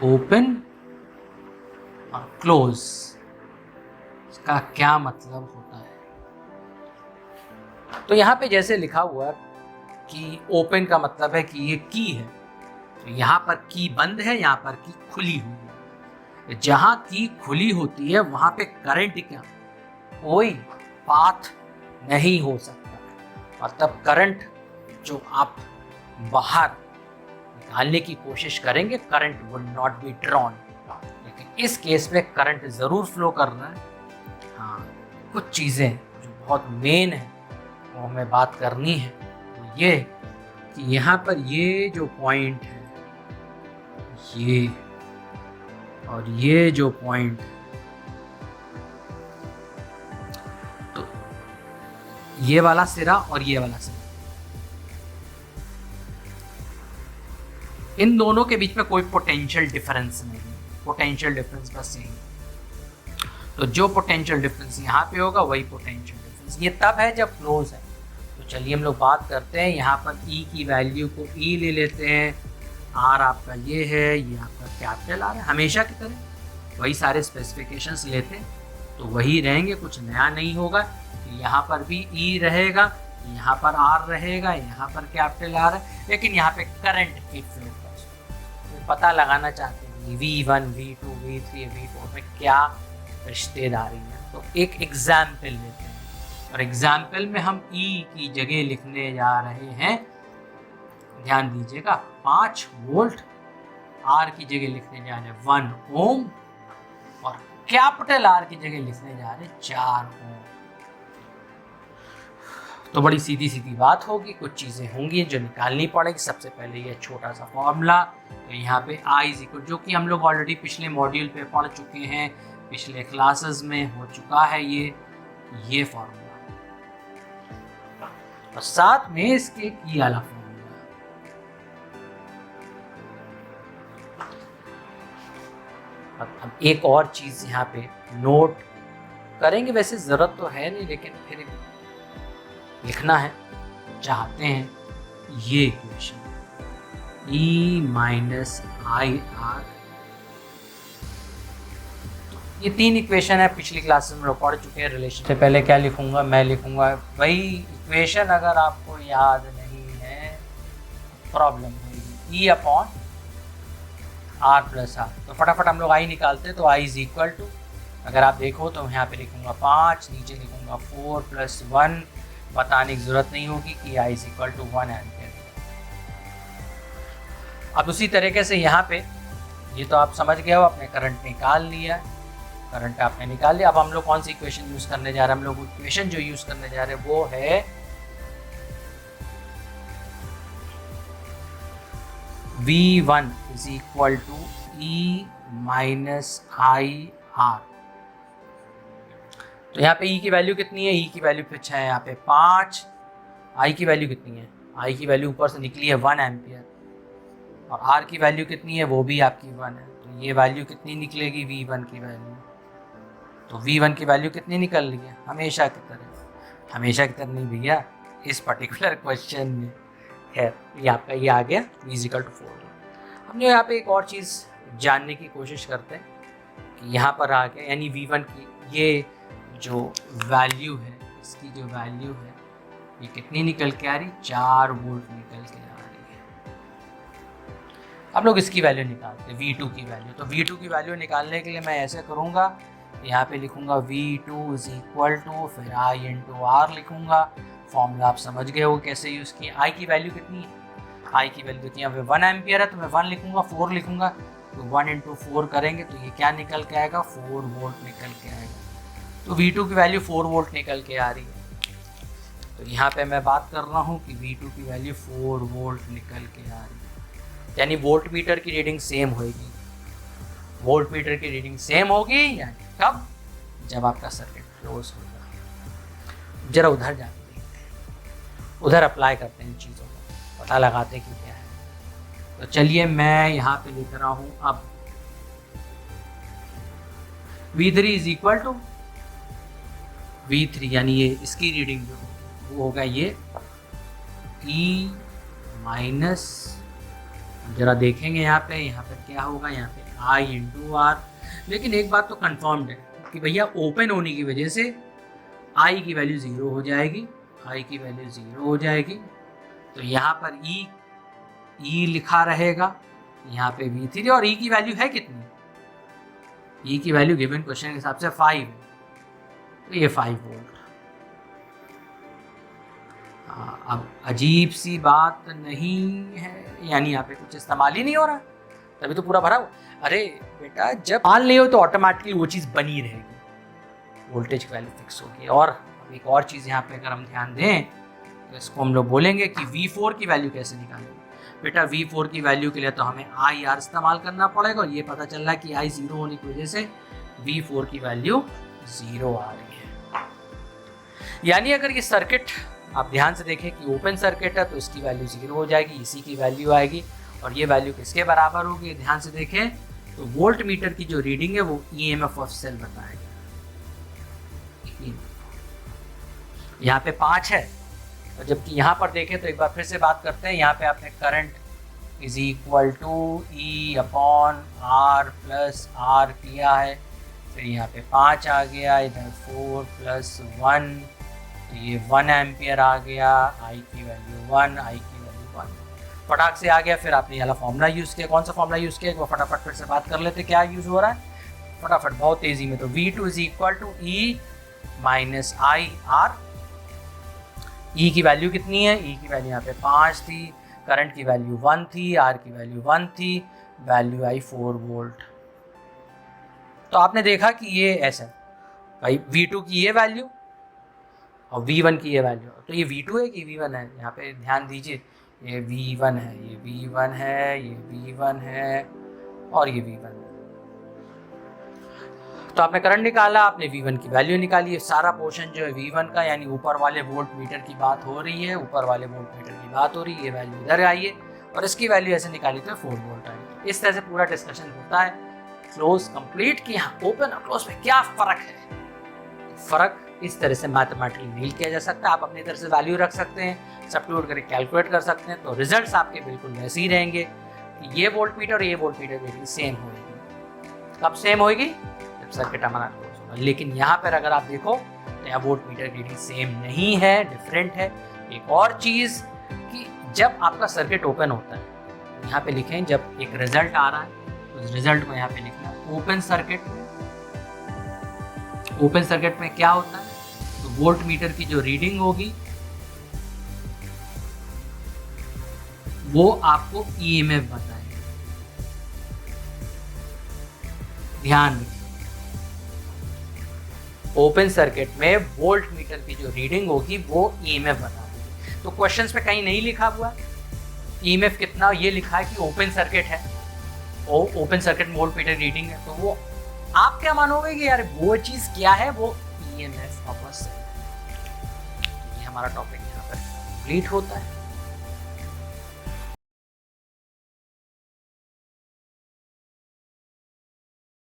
Open और close, इसका क्या मतलब होता है? तो यहाँ पे जैसे लिखा हुआ है कि ओपन का मतलब है कि ये की है, तो यहाँ पर की बंद है, यहाँ पर की खुली हुई है। जहां की खुली होती है वहां पे करंट क्या, कोई पाथ नहीं हो सकता। मतलब करंट जो आप बाहर निकालने की कोशिश करेंगे, current will not be drawn. लेकिन इस केस में करंट जरूर फ्लो कर रहा है। हाँ, कुछ चीजें जो बहुत मेन है वो हमें बात करनी है, तो ये कि यहाँ पर ये जो पॉइंट है, ये और ये जो पॉइंट, तो ये वाला सिरा और ये वाला सिरा, इन दोनों के बीच में कोई पोटेंशियल डिफरेंस नहीं है। पोटेंशियल डिफरेंस बस यही, तो जो पोटेंशियल डिफरेंस यहाँ पे होगा वही पोटेंशियल डिफरेंस। ये तब है जब क्लोज है। तो चलिए हम लोग बात करते हैं, यहाँ पर E की वैल्यू को E ले लेते हैं। R आपका ये है, ये आपका कैपिटल R है, हमेशा की तरह वही सारे स्पेसिफिकेशंस लेते हैं तो वही रहेंगे, कुछ नया नहीं होगा। यहाँ पर भी E रहेगा, यहाँ पर R रहेगा, यहाँ पर कैपिटल R है, लेकिन यहाँ पे करंट की फ्लो का पता लगाना चाहते हैं V1, V2, V3, V4 में क्या रिश्तेदारी है। तो एक एग्जाम्पल लेते हैं, और एग्जाम्पल में हम E की जगह लिखने जा रहे हैं, ध्यान दीजिएगा, 5 वोल्ट। R की जगह लिखने जा रहे हैं 1 ओम, और कैपिटल R की जगह लिखने जा रहे हैं 4 ओम। तो बड़ी सीधी सीधी बात होगी, कुछ चीज़ें होंगी जो निकालनी पड़ेगी। सबसे पहले ये छोटा सा फॉर्मूला, तो यहाँ पे I इज इक्वल, जो कि हम लोग ऑलरेडी पिछले मॉड्यूल पे पढ़ चुके हैं, पिछले क्लासेस में हो चुका है ये फॉर्मूला, और साथ में इसके की वाला फॉर्मूला। अब एक और चीज यहाँ पे नोट करेंगे, वैसे जरूरत तो है नहीं लेकिन फिर लिखना है चाहते हैं, ये equation E minus I are, ये 3 इक्वेशन है, पिछली क्लासेस में पढ़ चुके हैं। रिलेशन से पहले क्या लिखूंगा, मैं लिखूंगा वही इक्वेशन, अगर आपको याद नहीं है प्रॉब्लम होगी, E upon R plus R। तो फटाफट हम लोग I निकालते हैं, तो I इज इक्वल टू, अगर आप देखो तो यहाँ पे लिखूंगा 5, नीचे लिखूंगा 4 प्लस 1, बताने की जरूरत नहीं होगी कि I is equal to 1 ampere. अब उसी तरीके से यहाँ पे ये तो आप समझ गए हो, आपने करंट निकाल लिया, करंट आपने निकाल लिया। अब हम लोग कौन सी इक्वेशन यूज करने जा रहे हैं, हम लोग इक्वेशन जो यूज करने जा रहे हैं वो है V1 is equal to E minus I R. तो यहाँ पे E की वैल्यू कितनी है, E की वैल्यू कुछ है यहाँ पे 5, I की वैल्यू कितनी है, I की वैल्यू ऊपर से निकली है 1 एम्पियर, और R की वैल्यू कितनी है, वो भी आपकी 1 है। तो ये वैल्यू कितनी निकलेगी, V1 की वैल्यू, तो V1 की वैल्यू कितनी निकल रही है, हमेशा की तरह, हमेशा की तरह नहीं भैया, इस पर्टिकुलर क्वेश्चन में है ये आपका ये आ गया फिजिकल टू 4। हम जो यहाँ पे एक और चीज़ जानने की कोशिश करते हैं कि यहाँ पर आ गया, यानी V1 की ये जो वैल्यू है, इसकी जो वैल्यू है ये कितनी निकल के आ रही, 4 वोल्ट निकल के आ रही है। अब लोग इसकी वैल्यू निकालते हैं, V2 की वैल्यू। तो V2 की वैल्यू निकालने के लिए मैं ऐसे करूँगा, यहाँ पे लिखूँगा V2 इज इक्वल टू, फिर I इंटू R लिखूँगा। फॉर्मूला आप समझ गए हो कैसे यूज़ किया। I की वैल्यू कितनी है, I की वैल्यू कितनी है, 1 एम्पियर है, तो मैं 1 लिखूँगा, 4 लिखूँगा, तो 1 इंटू 4 करेंगे तो ये क्या निकल के आएगा, 4 वोल्ट निकल के आएगा। तो V2 की वैल्यू 4 वोल्ट निकल के आ रही है। तो यहाँ पे मैं बात कर रहा हूँ कि V2 की वैल्यू 4 वोल्ट निकल के आ रही है, यानी वोल्ट मीटर की रीडिंग सेम होगी। वोल्ट मीटर की रीडिंग सेम होगी यानी कब, जब आपका सर्किट क्लोज होगा। जरा उधर जाते हैं, उधर अप्लाई करते हैं इन चीज़ों को, पता लगाते हैं कि क्या है। तो चलिए मैं यहाँ पे लिख रहा हूँ अब V3 is equal to V3, यानी ये इसकी रीडिंग जो वो होगा ये E माइनस, जरा देखेंगे यहाँ पे क्या होगा, यहाँ पे आई इंटू आर। लेकिन एक बात तो कंफर्म्ड है कि भैया ओपन होने की वजह से आई की वैल्यू 0 हो जाएगी, आई की वैल्यू 0 हो जाएगी। तो यहाँ पर ई लिखा रहेगा, यहाँ पे V3 और ई की वैल्यू है कितनी, ई की वैल्यू गिवन क्वेश्चन के हिसाब से 5 है, तो ये 5 वोल्ट। अब अजीब सी बात नहीं है, यानी यहाँ पे कुछ इस्तेमाल ही नहीं हो रहा, तभी तो पूरा भरा हुआ। अरे बेटा जब मान नहीं हो तो ऑटोमेटिकली वो चीज़ बनी रहेगी, वोल्टेज की वैल्यू फिक्स होगी। और एक और चीज़ यहाँ पे अगर हम ध्यान दें तो इसको हम लोग बोलेंगे कि V4 की वैल्यू कैसे निकालेंगे। बेटा V4 की वैल्यू के लिए तो हमें IR इस्तेमाल करना पड़ेगा, और ये पता चल रहा है कि I 0 होने की वजह से V4 की वैल्यू 0 आ रही है। यानी अगर ये सर्किट आप ध्यान से देखें कि ओपन सर्किट है तो इसकी वैल्यू 0 हो जाएगी, इसी की वैल्यू आएगी, और ये वैल्यू किसके बराबर होगी, ध्यान से देखें तो वोल्ट मीटर की जो रीडिंग है वो EMF ऑफ सेल बताएगा। यहाँ पे 5 है, और जबकि यहाँ पर देखें तो एक बार फिर से बात करते हैं, यहाँ पे आपने current is equal to E upon R plus R किया है, फिर यहाँ पे 5 आ गया, इधर 4 प्लस 1, तो ये 1 एम्पियर आ गया, I की वैल्यू 1, I की वैल्यू 1 फटाक से आ गया। फिर आपने ये वाला फॉर्मूला यूज़ किया, कौन सा फॉर्मूला यूज़ किया वो फटाफट फिर से बात कर लेते, क्या यूज़ हो रहा है फटाफट बहुत तेज़ी में। तो V2 is equal to E minus I R. E की वैल्यू कितनी है, ई की वैल्यू यहाँ पे 5 थी, करंट की वैल्यू 1 थी, आर की वैल्यू 1 थी, वैल्यू आई 4 वोल्ट। तो आपने देखा कि ये ऐसा भाई V2 की ये वैल्यू और V1 की ये वैल्यू, तो ये V2 है कि V1 है, यहाँ पे ध्यान दीजिए, ये V1 है, ये V1 है, ये V1 है और ये V1 है। तो आपने करंट निकाला, आपने V1 की वैल्यू निकाली है, सारा पोर्शन जो है V1 का, यानी ऊपर वाले वोल्ट मीटर की बात हो रही है, ऊपर वाले वोल्ट मीटर की बात हो रही है, ये वैल्यू इधर आई है और इसकी वैल्यू ऐसे निकाली तो 4 वोल्ट आई। इस तरह से पूरा डिस्कशन होता है क्लोज कंप्लीट कि हाँ ओपन और क्लोज में क्या फ़र्क है। फ़र्क इस तरह से मैथमेटिकली डील किया जा सकता है, आप अपनी तरह से वैल्यू रख सकते हैं, सब्स्टिट्यूट करके कैलकुलेट कर सकते हैं, तो रिजल्ट्स आपके बिल्कुल वैसे ही रहेंगे कि ये वोल्ट मीटर और ये वोल्ट मीटर बिल्कुल सेम होगी। कब सेम होगी, जब सर्किट हमारा क्लोज होगा। लेकिन यहाँ पर अगर आप देखो तो यहाँ वोल्ट मीटर की रीडिंग सेम नहीं है, डिफरेंट है। एक और चीज़ कि जब आपका सर्किट ओपन होता है, यहाँ पे लिखें जब एक रिजल्ट आ रहा है तो उस रिजल्ट को यहाँ पे लिखना ओपन सर्किट में। ओपन सर्किट में क्या होता है, तो वोल्ट मीटर की जो रीडिंग होगी वो आपको EMF बताएगा। ध्यान रखिए, ओपन सर्किट में वोल्ट मीटर की जो रीडिंग होगी वो EMF बता देगी। तो क्वेश्चंस पे कहीं नहीं लिखा हुआ EMF कितना, ये लिखा है कि ओपन सर्किट है, ओपन सर्किट में वोल्ट मीटर रीडिंग है, तो वो आप क्या मानोगे कि यार वो चीज क्या है, वो EMF ऑफ अ सेल। ये हमारा टॉपिक यहाँ पर कंप्लीट होता है।